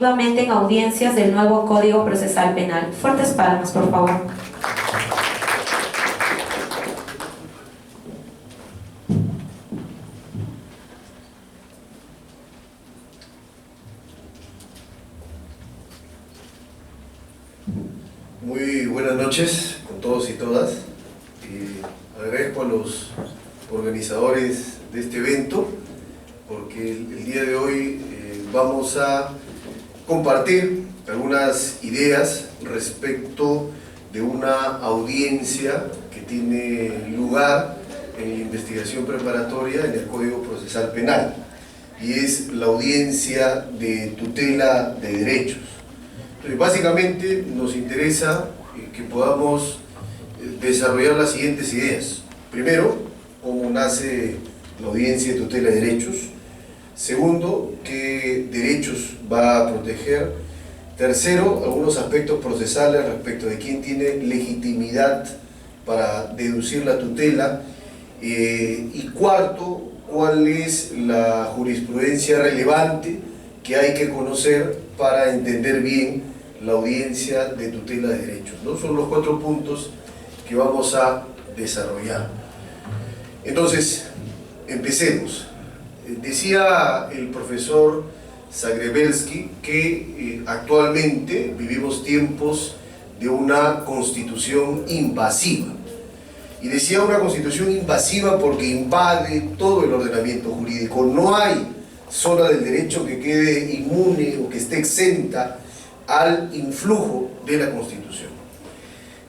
Nuevamente en audiencias del nuevo Código Procesal Penal. Fuertes palmas, por favor. Muy buenas noches con todos y todas. Agradezco a los organizadores de este evento porque el día de hoy vamos a compartir algunas ideas respecto de una audiencia que tiene lugar en la investigación preparatoria en el Código Procesal Penal, y es la audiencia de tutela de derechos. Entonces, básicamente nos interesa que podamos desarrollar las siguientes ideas. Primero, cómo nace la audiencia de tutela de derechos. Segundo, qué derechos va a proteger. Tercero, algunos aspectos procesales respecto de quién tiene legitimidad para deducir la tutela. Y cuarto, cuál es la jurisprudencia relevante que hay que conocer para entender bien la audiencia de tutela de derechos, ¿no? Son los 4 puntos que vamos a desarrollar. Entonces, empecemos. Decía el profesor Zagrebelsky que actualmente vivimos tiempos de una constitución invasiva. Y decía una constitución invasiva porque invade todo el ordenamiento jurídico. No hay zona del derecho que quede inmune o que esté exenta al influjo de la Constitución.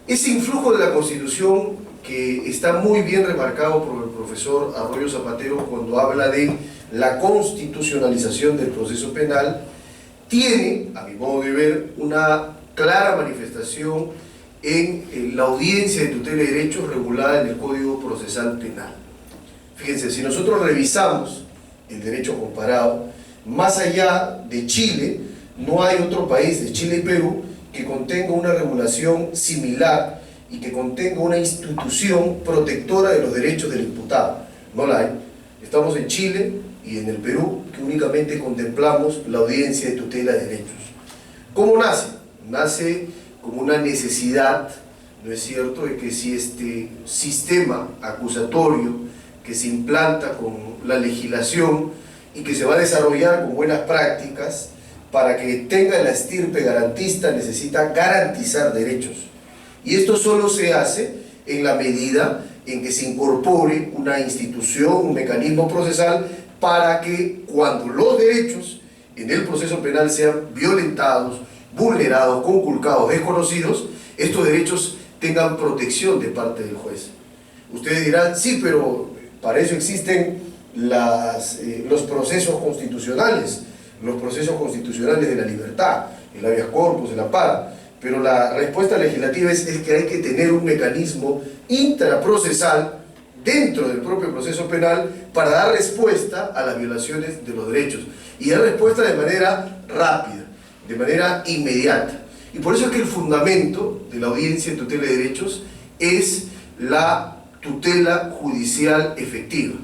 Ese influjo de la Constitución, que está muy bien remarcado por el profesor Arroyo Zapatero cuando habla de la constitucionalización del proceso penal, tiene, a mi modo de ver, una clara manifestación en la audiencia de tutela de derechos regulada en el Código Procesal Penal. Fíjense, si nosotros revisamos el derecho comparado, más allá de Chile, no hay otro país, de Chile y Perú, que contenga una regulación similar y que contenga una institución protectora de los derechos del imputado. No la hay. Estamos en Chile y en el Perú, que únicamente contemplamos la audiencia de tutela de derechos. ¿Cómo nace? Nace como una necesidad, ¿no es cierto?, de que si este sistema acusatorio que se implanta con la legislación y que se va a desarrollar con buenas prácticas, para que tenga la estirpe garantista, necesita garantizar derechos. Y esto solo se hace en la medida en que se incorpore una institución, un mecanismo procesal, para que cuando los derechos en el proceso penal sean violentados, vulnerados, conculcados, desconocidos, estos derechos tengan protección de parte del juez. Ustedes dirán, sí, pero para eso existen los procesos constitucionales, de la libertad, el habeas corpus, el amparo. Pero la respuesta legislativa es que hay que tener un mecanismo intraprocesal dentro del propio proceso penal para dar respuesta a las violaciones de los derechos, y dar respuesta de manera rápida, de manera inmediata. Y por eso es que el fundamento de la audiencia de tutela de derechos es la tutela judicial efectiva,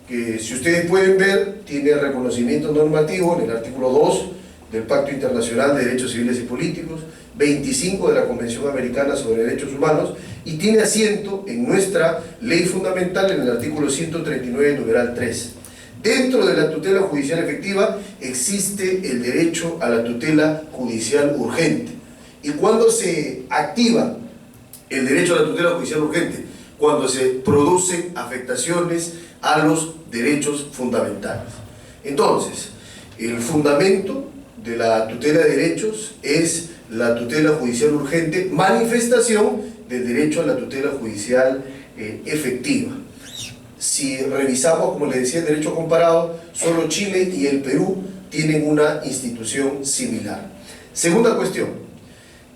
que, si ustedes pueden ver, tiene reconocimiento normativo en el artículo 2 del Pacto Internacional de Derechos Civiles y Políticos, 25 de la Convención Americana sobre Derechos Humanos, y tiene asiento en nuestra ley fundamental en el artículo 139, numeral 3. Dentro de la tutela judicial efectiva existe el derecho a la tutela judicial urgente. ¿Y cuándo se activa el derecho a la tutela judicial urgente? Cuando se producen afectaciones a los derechos fundamentales. Entonces, el fundamento de la tutela de derechos es la tutela judicial urgente, manifestación del derecho a la tutela judicial efectiva. Si revisamos, como les decía, el derecho comparado, solo Chile y el Perú tienen una institución similar. Segunda cuestión,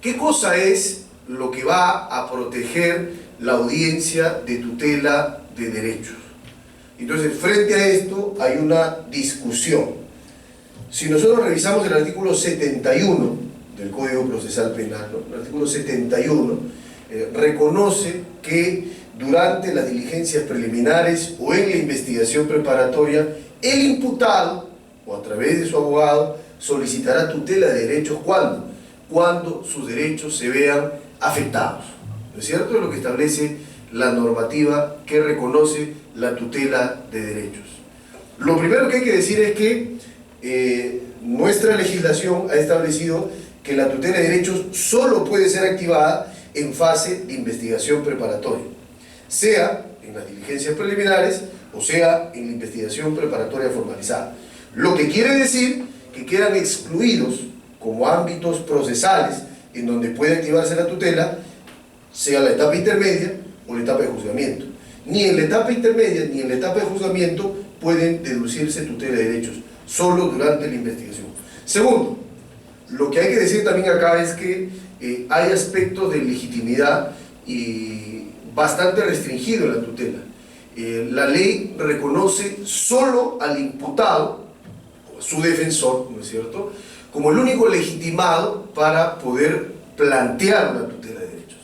¿qué cosa es lo que va a proteger la audiencia de tutela de derechos? Entonces, frente a esto hay una discusión. Si nosotros revisamos el artículo 71 del Código Procesal Penal, ¿no? El artículo 71 reconoce que durante las diligencias preliminares o en la investigación preparatoria, el imputado, o a través de su abogado, solicitará tutela de derechos cuando sus derechos se vean afectados. ¿No es cierto? Es lo que establece la normativa que reconoce la tutela de derechos. Lo primero que hay que decir es que nuestra legislación ha establecido que la tutela de derechos solo puede ser activada en fase de investigación preparatoria, sea en las diligencias preliminares o sea en la investigación preparatoria formalizada. Lo que quiere decir que quedan excluidos como ámbitos procesales en donde puede activarse la tutela, sea la etapa intermedia o la etapa de juzgamiento. Ni en la etapa intermedia ni en la etapa de juzgamiento pueden deducirse tutela de derechos, solo durante la investigación. Segundo, lo que hay que decir también acá es que hay aspectos de legitimidad y bastante restringido en la tutela. La ley reconoce solo al imputado, o a su defensor, ¿no es cierto?, como el único legitimado para poder plantear una tutela de derechos.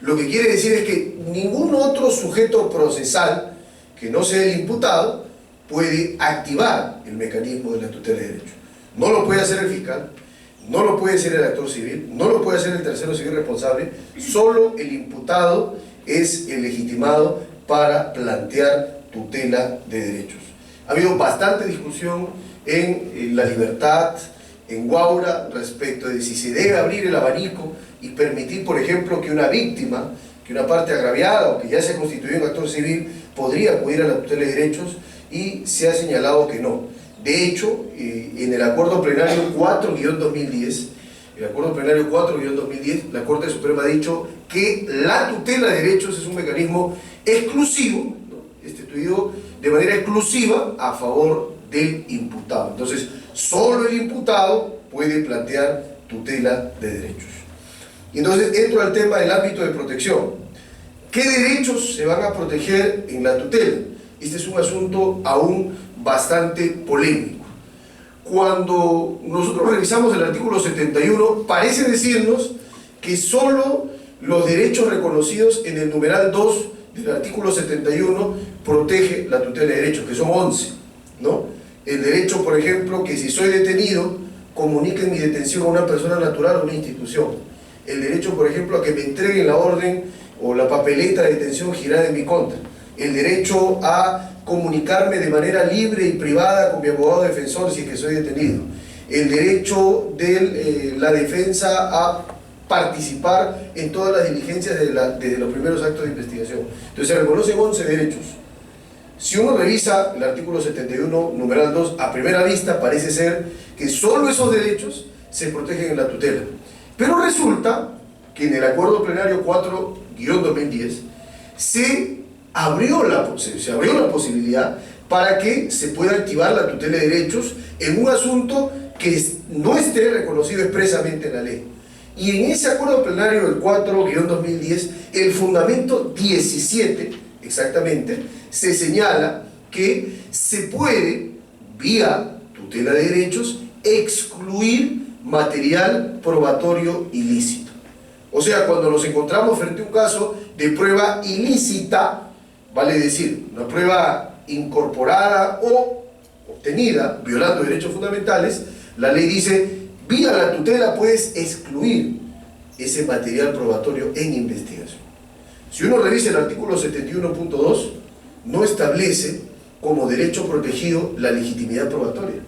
Lo que quiere decir es que ningún otro sujeto procesal que no sea el imputado puede activar el mecanismo de la tutela de derechos. No lo puede hacer el fiscal, no lo puede hacer el actor civil, no lo puede hacer el tercero civil responsable, solo el imputado es el legitimado para plantear tutela de derechos. Ha habido bastante discusión en La Libertad, en Guaura, respecto de si se debe abrir el abanico y permitir, por ejemplo, que una víctima, que una parte agraviada o que ya se ha constituido un actor civil podría acudir a la tutela de derechos, y se ha señalado que no. De hecho, en el acuerdo plenario 4-2010, la Corte Suprema ha dicho que la tutela de derechos es un mecanismo exclusivo, ¿no?, instituido de manera exclusiva a favor del imputado. Entonces, solo el imputado puede plantear tutela de derechos. Y entonces entro al tema del ámbito de protección. ¿Qué derechos se van a proteger en la tutela? Este es un asunto aún bastante polémico. Cuando nosotros revisamos el artículo 71, parece decirnos que solo los derechos reconocidos en el numeral 2 del artículo 71 protege la tutela de derechos, que son 11, ¿no? El derecho, por ejemplo, que si soy detenido, comuniquen mi detención a una persona natural o una institución. El derecho, por ejemplo, a que me entreguen la orden o la papeleta de detención girada en mi contra. El derecho a comunicarme de manera libre y privada con mi abogado defensor si es que soy detenido. El derecho de la defensa a participar en todas las diligencias desde los primeros actos de investigación. Entonces se reconocen 11 derechos. Si uno revisa el artículo 71, numeral 2, a primera vista parece ser que solo esos derechos se protegen en la tutela. Pero resulta que en el acuerdo plenario 4-2010 se abrió la posibilidad para que se pueda activar la tutela de derechos en un asunto que no esté reconocido expresamente en la ley. Y en ese acuerdo plenario del 4-2010, el fundamento 17, exactamente, se señala que se puede, vía tutela de derechos, excluir material probatorio ilícito. O sea, cuando nos encontramos frente a un caso de prueba ilícita, vale decir, una prueba incorporada o obtenida violando derechos fundamentales, la ley dice, vía la tutela puedes excluir ese material probatorio en investigación. Si uno revisa el artículo 71.2, no establece como derecho protegido la legitimidad probatoria.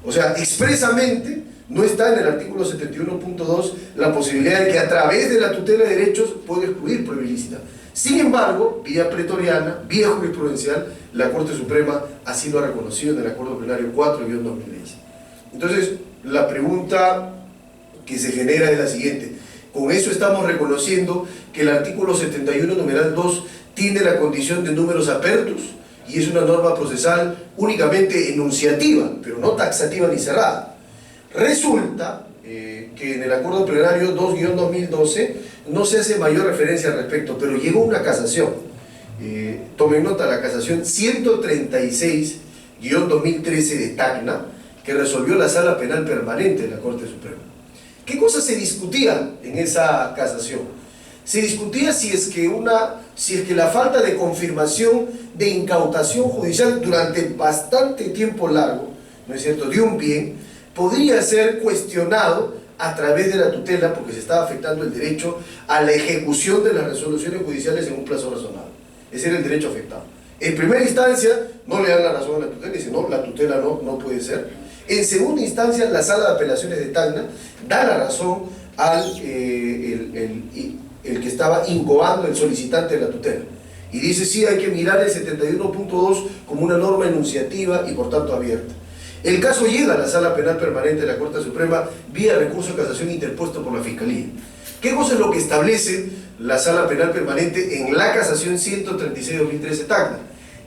O sea, expresamente no está en el artículo 71.2 la posibilidad de que a través de la tutela de derechos pueda excluir prueba ilícita. Sin embargo, vía pretoriana, vía jurisprudencial, la Corte Suprema así lo ha reconocido en el acuerdo plenario 4-2010. Entonces, la pregunta que se genera es la siguiente. Con eso estamos reconociendo que el artículo 71, numeral 2, tiene la condición de números apertus y es una norma procesal únicamente enunciativa, pero no taxativa ni cerrada. Resulta que en el acuerdo plenario 2-2012 no se hace mayor referencia al respecto, pero llegó una casación. Tomen nota, la casación 136-2013 de Tacna, que resolvió la Sala Penal Permanente de la Corte Suprema. ¿Qué cosa se discutía en esa casación? Se discutía si es que la falta de confirmación de incautación judicial durante bastante tiempo largo, ¿no es cierto?, de un bien, podría ser cuestionado a través de la tutela porque se estaba afectando el derecho a la ejecución de las resoluciones judiciales en un plazo razonable. Ese era el derecho afectado. En primera instancia no le dan la razón a la tutela y dice no, la tutela no puede ser. En segunda instancia la Sala de Apelaciones de Tacna da la razón al el que estaba incoando, el solicitante de la tutela, y dice sí, hay que mirar el 71.2 como una norma enunciativa y por tanto abierta. El caso llega a la Sala Penal Permanente de la Corte Suprema vía recurso de casación interpuesto por la Fiscalía. ¿Qué cosa es lo que establece la Sala Penal Permanente en la casación 136-2013 Tacna?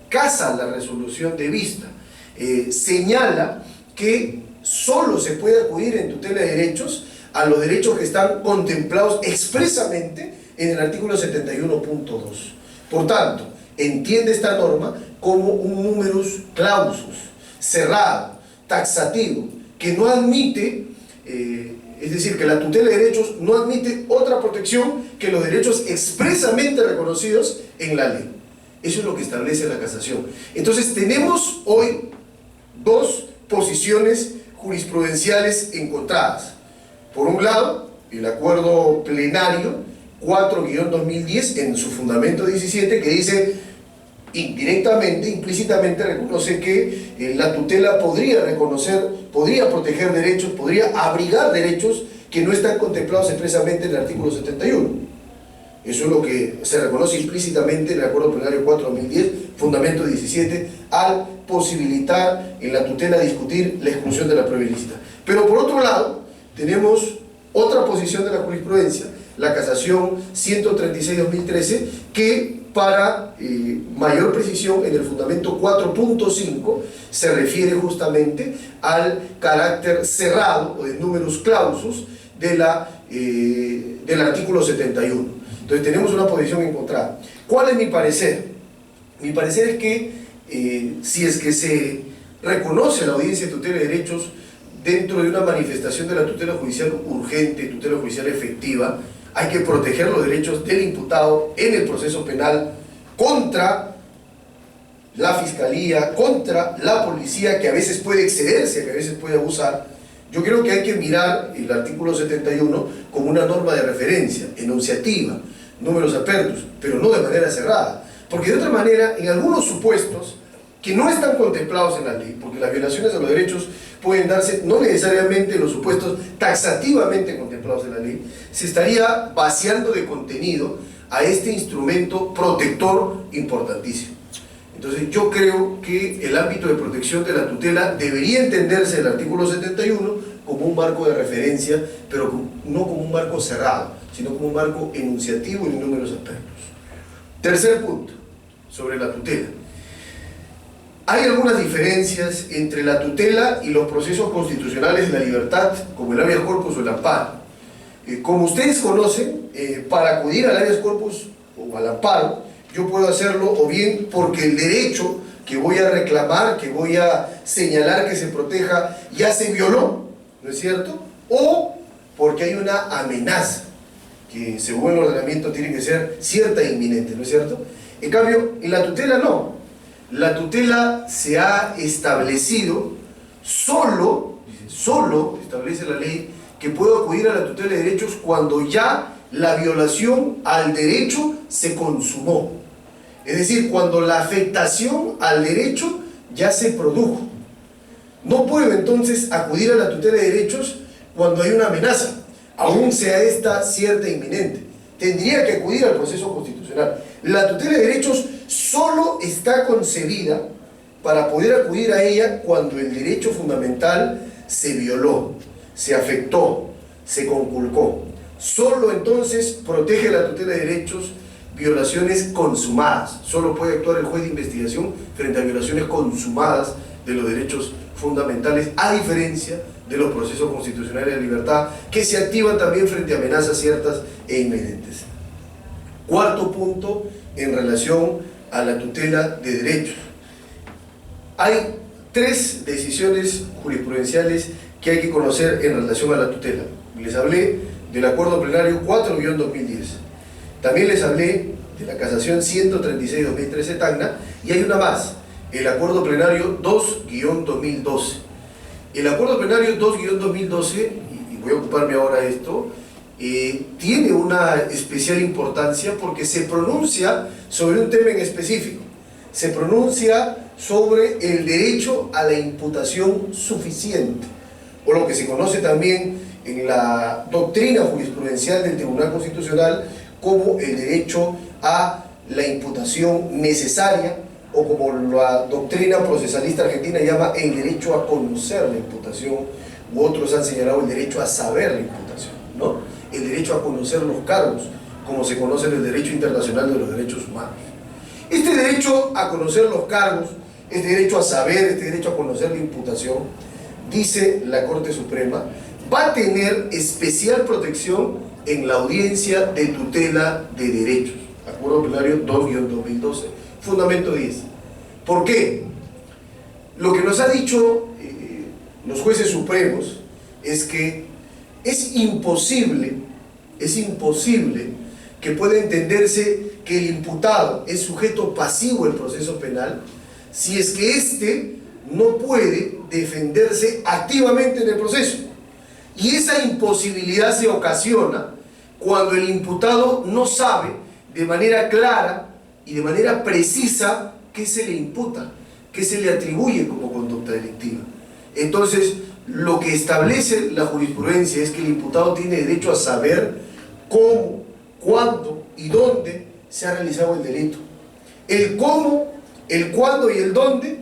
Casa la resolución de vista, señala que solo se puede acudir en tutela de derechos a los derechos que están contemplados expresamente en el artículo 71.2. Por tanto, entiende esta norma como un numerus clausus, cerrado, taxativo, que no admite, es decir, que la tutela de derechos no admite otra protección que los derechos expresamente reconocidos en la ley. Eso es lo que establece la casación. Entonces tenemos hoy dos posiciones jurisprudenciales encontradas. Por un lado, el acuerdo plenario 4-2010 en su fundamento 17, que dice indirectamente, implícitamente reconoce que la tutela podría reconocer, podría proteger derechos, podría abrigar derechos que no están contemplados expresamente en el artículo 71. Eso es lo que se reconoce implícitamente en el acuerdo plenario 4-2010, fundamento 17, al posibilitar en la tutela discutir la exclusión de la prueba ilícita. Pero por otro lado, tenemos otra posición de la jurisprudencia, la casación 136-2013, que para mayor precisión en el fundamento 4.5 se refiere justamente al carácter cerrado o de numerus clausus de del artículo 71. Entonces tenemos una posición encontrada. ¿Cuál es mi parecer? Mi parecer es que si es que se reconoce la audiencia de tutela de derechos dentro de una manifestación de la tutela judicial urgente, tutela judicial efectiva, hay que proteger los derechos del imputado en el proceso penal contra la fiscalía, contra la policía, que a veces puede excederse, que a veces puede abusar. Yo creo que hay que mirar el artículo 71 como una norma de referencia, enunciativa, números apertos, pero no de manera cerrada. Porque de otra manera, en algunos supuestos que no están contemplados en la ley, porque las violaciones a los derechos pueden darse no necesariamente en los supuestos taxativamente contemplados en la ley, se estaría vaciando de contenido a este instrumento protector importantísimo. Entonces yo creo que el ámbito de protección de la tutela debería entenderse el artículo 71 como un marco de referencia, pero no como un marco cerrado, sino como un marco enunciativo y de números apertos. Tercer punto, sobre la tutela. Hay algunas diferencias entre la tutela y los procesos constitucionales de la libertad, como el habeas corpus o el amparo. Como ustedes conocen, para acudir al habeas corpus o al amparo, yo puedo hacerlo o bien porque el derecho que voy a reclamar, que voy a señalar que se proteja, ya se violó, ¿no es cierto? O porque hay una amenaza, que según el ordenamiento tiene que ser cierta e inminente, ¿no es cierto? En cambio, en la tutela no. La tutela se ha establecido solo establece la ley, que puedo acudir a la tutela de derechos cuando ya la violación al derecho se consumó. Es decir, cuando la afectación al derecho ya se produjo. No puedo entonces acudir a la tutela de derechos cuando hay una amenaza, aún sea esta cierta e inminente. Tendría que acudir al proceso constitucional. La tutela de derechos solo está concebida para poder acudir a ella cuando el derecho fundamental se violó, se afectó, se conculcó. Solo entonces protege la tutela de derechos violaciones consumadas. Solo puede actuar el juez de investigación frente a violaciones consumadas de los derechos fundamentales, a diferencia de los procesos constitucionales de libertad, que se activan también frente a amenazas ciertas e inminentes. Cuarto punto, en relación a la tutela de derechos. Hay tres decisiones jurisprudenciales que hay que conocer en relación a la tutela. Les hablé del acuerdo plenario 4-2010. También les hablé de la casación 136-2013 Tacna, y hay una más, el acuerdo plenario 2-2012. El Acuerdo Plenario 2-2012, y voy a ocuparme ahora de esto, tiene una especial importancia porque se pronuncia sobre un tema en específico. Se pronuncia sobre el derecho a la imputación suficiente, o lo que se conoce también en la doctrina jurisprudencial del Tribunal Constitucional como el derecho a la imputación necesaria, o como la doctrina procesalista argentina llama el derecho a conocer la imputación, u otros han señalado el derecho a saber la imputación, ¿no? El derecho a conocer los cargos, como se conoce en el derecho internacional de los derechos humanos. Este derecho a conocer los cargos, este derecho a saber, este derecho a conocer la imputación, dice la Corte Suprema, va a tener especial protección en la audiencia de tutela de derechos. Acuerdo Plenario 2-2012, fundamento 10. ¿Por qué? Lo que nos ha dicho los jueces supremos es que es imposible que pueda entenderse que el imputado es sujeto pasivo del proceso penal si es que éste no puede defenderse activamente en el proceso. Y esa imposibilidad se ocasiona cuando el imputado no sabe de manera clara y de manera precisa qué se le imputa, qué se le atribuye como conducta delictiva. Entonces, lo que establece la jurisprudencia es que el imputado tiene derecho a saber cómo, cuándo y dónde se ha realizado el delito. El cómo, el cuándo y el dónde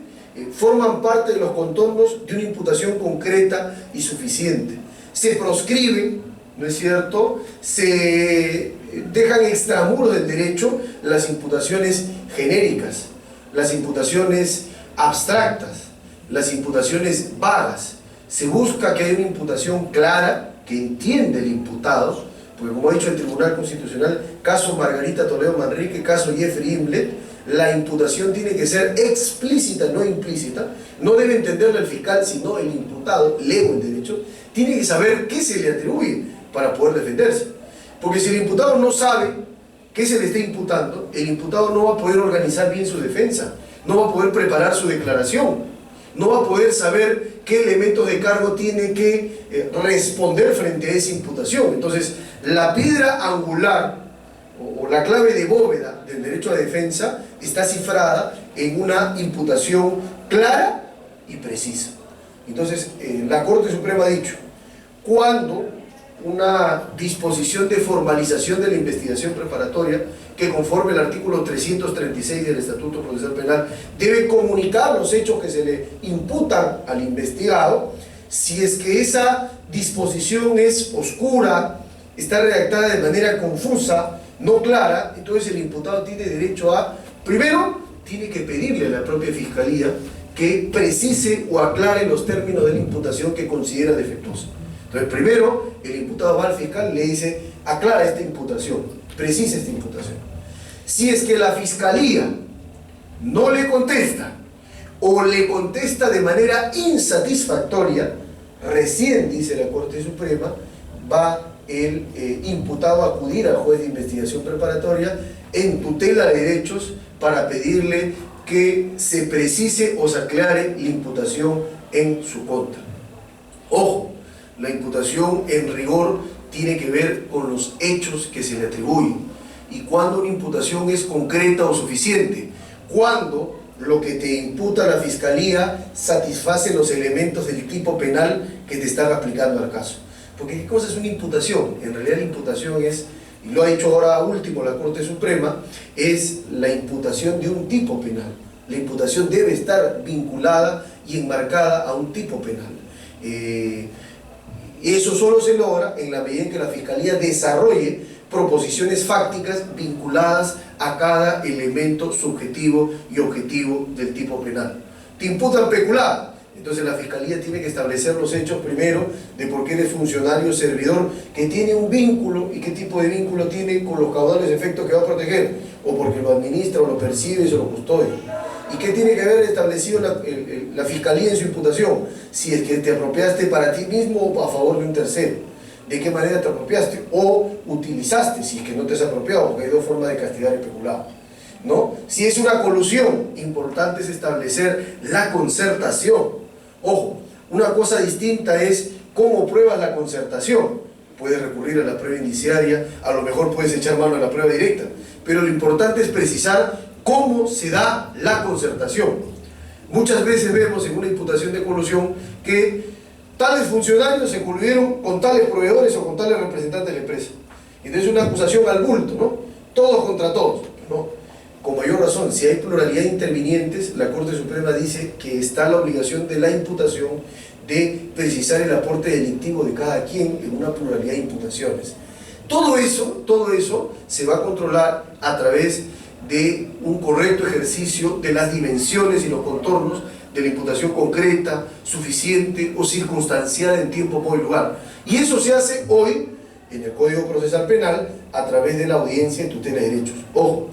forman parte de los contornos de una imputación concreta y suficiente. Se proscriben, ¿no es cierto?, se dejan extramuros del derecho las imputaciones genéricas, las imputaciones abstractas, las imputaciones vagas. Se busca que haya una imputación clara, que entiende el imputado, porque como ha dicho el Tribunal Constitucional, caso Margarita Toledo Manrique, caso Jeffrey Imlet, la imputación tiene que ser explícita, no implícita. No debe entenderla el fiscal, sino el imputado, leo el derecho, tiene que saber qué se le atribuye para poder defenderse. Porque si el imputado no sabe qué se le está imputando, el imputado no va a poder organizar bien su defensa, no va a poder preparar su declaración, no va a poder saber qué elementos de cargo tiene que responder frente a esa imputación. Entonces, la piedra angular o la clave de bóveda del derecho a defensa está cifrada en una imputación clara y precisa. Entonces, la Corte Suprema ha dicho, cuando una disposición de formalización de la investigación preparatoria que conforme el artículo 336 del Estatuto Procesal Penal debe comunicar los hechos que se le imputan al investigado, si es que esa disposición es oscura, está redactada de manera confusa, no clara, entonces el imputado tiene derecho a, primero, tiene que pedirle a la propia Fiscalía que precise o aclare los términos de la imputación que considera defectuosa. Entonces, primero, el imputado va al fiscal y le dice, aclara esta imputación, precisa esta imputación. Si es que la Fiscalía no le contesta, o le contesta de manera insatisfactoria, recién, dice la Corte Suprema, va el imputado a acudir al juez de investigación preparatoria en tutela de derechos para pedirle que se precise o se aclare la imputación en su contra. Ojo, la imputación en rigor tiene que ver con los hechos que se le atribuyen y cuando una imputación es concreta o suficiente, cuando lo que te imputa la Fiscalía satisface los elementos del tipo penal que te están aplicando al caso. Porque ¿qué cosa es una imputación? En realidad la imputación es, y lo ha dicho ahora último la Corte Suprema, es la imputación de un tipo penal. La imputación debe estar vinculada y enmarcada a un tipo penal. Eso solo se logra en la medida en que la Fiscalía desarrolle proposiciones fácticas vinculadas a cada elemento subjetivo y objetivo del tipo penal. Te imputan peculado, entonces la Fiscalía tiene que establecer los hechos primero de por qué eres funcionario servidor que tiene un vínculo y qué tipo de vínculo tiene con los caudales de efectos que va a proteger, o porque lo administra o lo percibe o lo custodia. ¿Y qué tiene que haber establecido la Fiscalía en su imputación? Si es que te apropiaste para ti mismo o a favor de un tercero. ¿De qué manera te apropiaste? O utilizaste, si es que no te has apropiado, porque hay dos formas de castigar el peculado, ¿no? Si es una colusión, importante es establecer la concertación. Ojo, Una cosa distinta es cómo pruebas la concertación. Puedes recurrir a la prueba indiciaria, a lo mejor puedes echar mano a la prueba directa, pero lo importante es precisar cómo se da la concertación. Muchas veces vemos en una imputación de colusión que tales funcionarios se coludieron con tales proveedores o con tales representantes de la empresa. Entonces una acusación al bulto, ¿no? Todos contra todos, ¿no? Con mayor razón, si hay pluralidad de intervinientes, la Corte Suprema dice que está la obligación de la imputación de precisar el aporte delictivo de cada quien en una pluralidad de imputaciones. Todo eso se va a controlar a través de un correcto ejercicio de las dimensiones y los contornos de la imputación concreta, suficiente o circunstanciada en tiempo, modo y lugar. Y eso se hace hoy en el Código Procesal Penal a través de la audiencia de tutela de derechos. Ojo,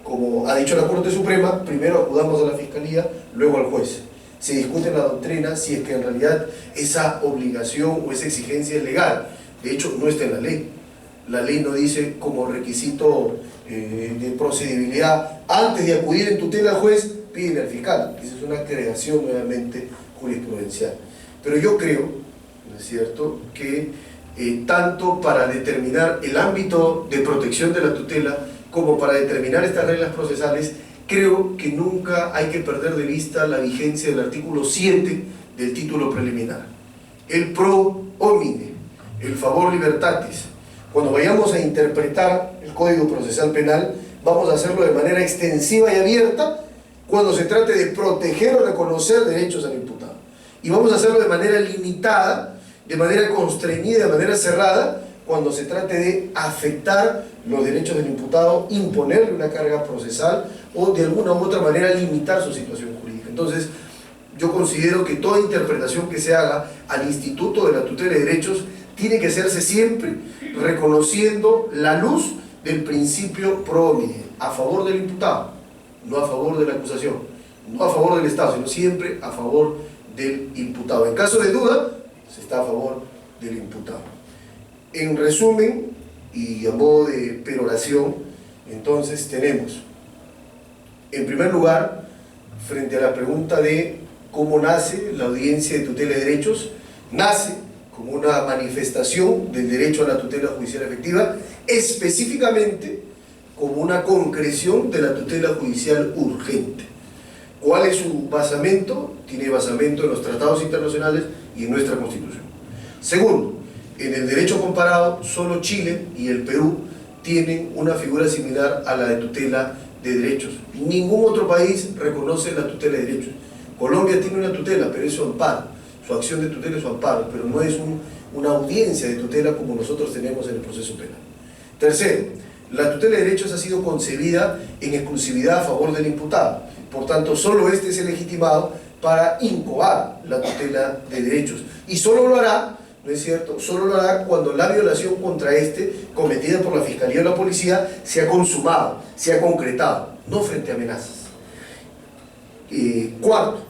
como ha dicho la Corte Suprema, primero acudamos a la Fiscalía, luego al juez. Se discute en la doctrina si es que en realidad esa obligación o esa exigencia es legal. De hecho, no está en la ley. La ley no dice como requisito de procedibilidad, antes de acudir en tutela al juez, pídele al fiscal. Esa es una creación nuevamente jurisprudencial. Pero yo creo, ¿no es cierto?, que tanto para determinar el ámbito de protección de la tutela como para determinar estas reglas procesales, creo que nunca hay que perder de vista la vigencia del artículo 7 del título preliminar. El pro homine, el favor libertatis. Cuando vayamos a interpretar el Código Procesal Penal, vamos a hacerlo de manera extensiva y abierta cuando se trate de proteger o reconocer derechos al imputado. Y vamos a hacerlo de manera limitada, de manera constreñida, de manera cerrada, cuando se trate de afectar los derechos del imputado, imponerle una carga procesal o de alguna u otra manera limitar su situación jurídica. Entonces, yo considero que toda interpretación que se haga al Instituto de la Tutela de Derechos tiene que hacerse siempre reconociendo la luz del principio pro homine, a favor del imputado, no a favor de la acusación, no a favor del Estado, sino siempre a favor del imputado. En caso de duda, se está a favor del imputado. En resumen, y a modo de peroración, entonces tenemos, en primer lugar, frente a la pregunta de cómo nace la audiencia de tutela de derechos, nace como una manifestación del derecho a la tutela judicial efectiva, específicamente como una concreción de la tutela judicial urgente. ¿Cuál es su basamento? Tiene basamento en los tratados internacionales y en nuestra Constitución. Segundo, en el derecho comparado, solo Chile y el Perú tienen una figura similar a la de tutela de derechos. Ningún otro país reconoce la tutela de derechos. Colombia tiene una tutela, pero es su amparo. Su acción de tutela es su amparo, pero no es una audiencia de tutela como nosotros tenemos en el proceso penal. Tercero, la tutela de derechos ha sido concebida en exclusividad a favor del imputado. Por tanto, solo este es el legitimado para incoar la tutela de derechos. Y solo lo hará, ¿no es cierto?, solo lo hará cuando la violación contra este, cometida por la Fiscalía o la Policía, se ha consumado, se ha concretado, no frente a amenazas. Cuarto,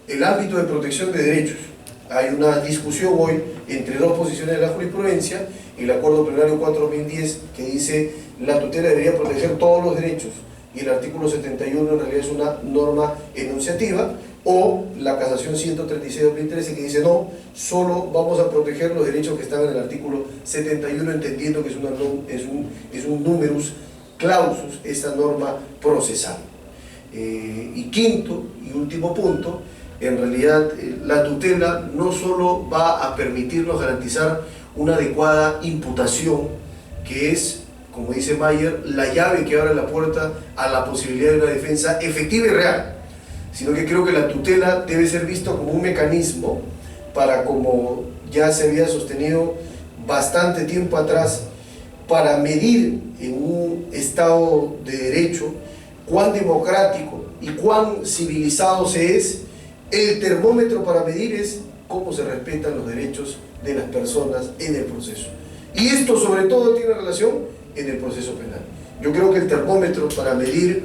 el ámbito de protección de derechos. Hay una discusión hoy entre dos posiciones de la jurisprudencia, el Acuerdo Plenario 4-2010, que dice la tutela debería proteger todos los derechos, y el artículo 71 en realidad es una norma enunciativa, o la casación 136-2013 que dice no, solo vamos a proteger los derechos que están en el artículo 71, entendiendo que es un numerus clausus esta norma procesal. Y quinto y último punto, en realidad la tutela no solo va a permitirnos garantizar una adecuada imputación, que es, como dice Mayer, la llave que abre la puerta a la posibilidad de una defensa efectiva y real, sino que creo que la tutela debe ser visto como un mecanismo para, como ya se había sostenido bastante tiempo atrás, para medir en un Estado de Derecho cuán democrático y cuán civilizado se es. El termómetro para medir es cómo se respetan los derechos de las personas en el proceso. Y esto sobre todo tiene relación en el proceso penal. Yo creo que el termómetro para medir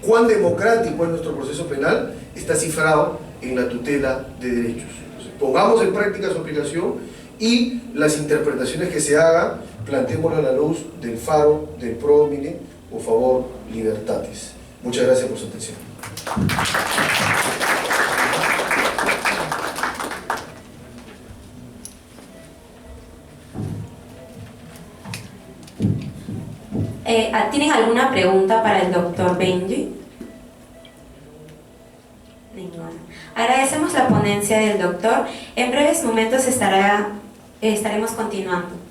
cuán democrático es nuestro proceso penal está cifrado en la tutela de derechos. Entonces, pongamos en práctica su aplicación y las interpretaciones que se hagan, planteémoslo a la luz del faro, del pro homine o favor libertatis. Muchas gracias por su atención. ¿Tienen alguna pregunta para el doctor Benji? Ninguna. Agradecemos la ponencia del doctor. En breves momentos estaremos continuando.